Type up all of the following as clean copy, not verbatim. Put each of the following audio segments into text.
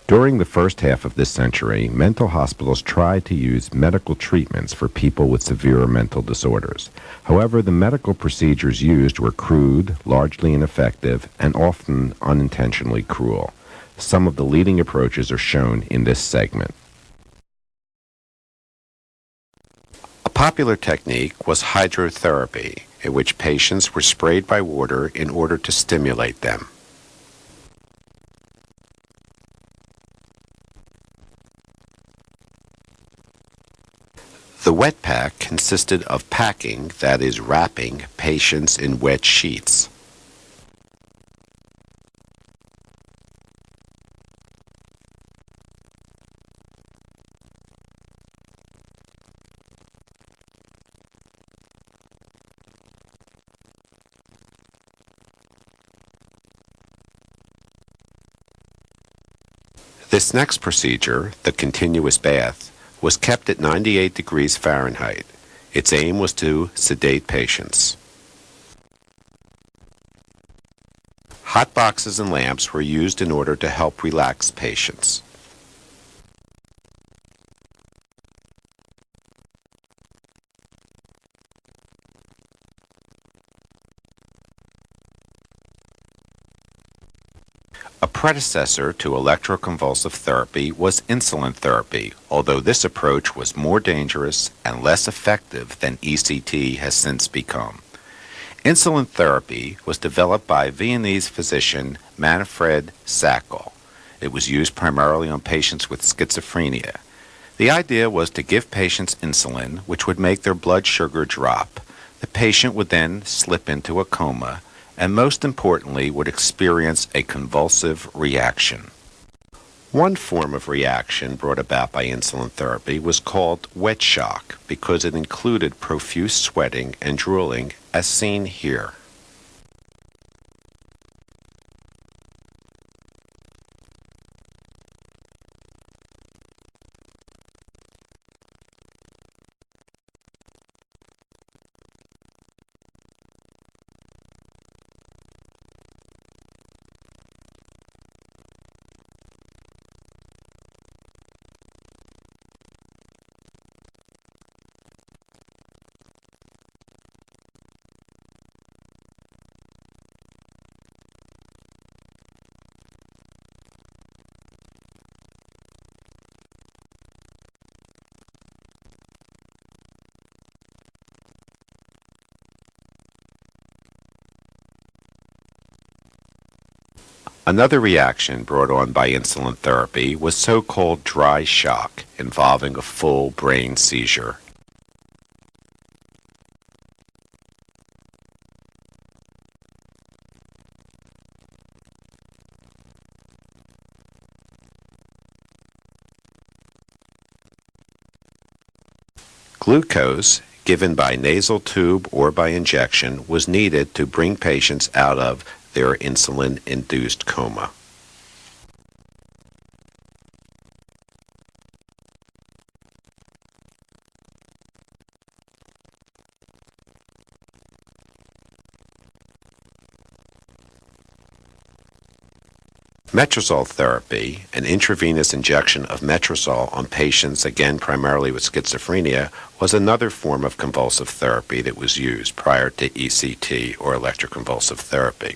During the first half of this century, mental hospitals tried to use medical treatments for people with severe mental disorders. However, the medical procedures used were crude, largely ineffective, and often unintentionally cruel. Some of the leading approaches are shown in this segment. A popular technique was hydrotherapy, in which patients were sprayed by water in order to stimulate them. The wet pack consisted of packing, that is, wrapping, patients in wet sheets. This next procedure, the continuous bath, was kept at 98 degrees Fahrenheit. Its aim was to sedate patients. Hot boxes and lamps were used in order to help relax patients. A predecessor to electroconvulsive therapy was insulin therapy, although this approach was more dangerous and less effective than ECT has since become. Insulin therapy was developed by Viennese physician Manfred Sackel. It was used primarily on patients with schizophrenia. The idea was to give patients insulin, which would make their blood sugar drop. The patient would then slip into a coma, and most importantly would experience a convulsive reaction. One form of reaction brought about by insulin therapy was called wet shock because it included profuse sweating and drooling, as seen here. Another reaction brought on by insulin therapy was so-called dry shock, involving a full brain seizure. Glucose, given by nasal tube or by injection, was needed to bring patients out of their insulin-induced coma. Metrosol therapy, an intravenous injection of metrosol on patients, again primarily with schizophrenia, was another form of convulsive therapy that was used prior to ECT or electroconvulsive therapy.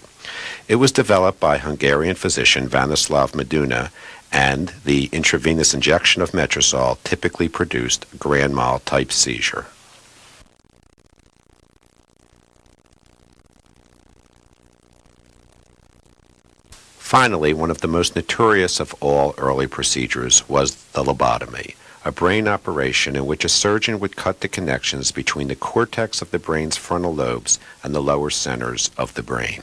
It was developed by Hungarian physician Vanislav Meduna, and the intravenous injection of metrosol typically produced grand mal type seizure. Finally, one of the most notorious of all early procedures was the lobotomy, a brain operation in which a surgeon would cut the connections between the cortex of the brain's frontal lobes and the lower centers of the brain.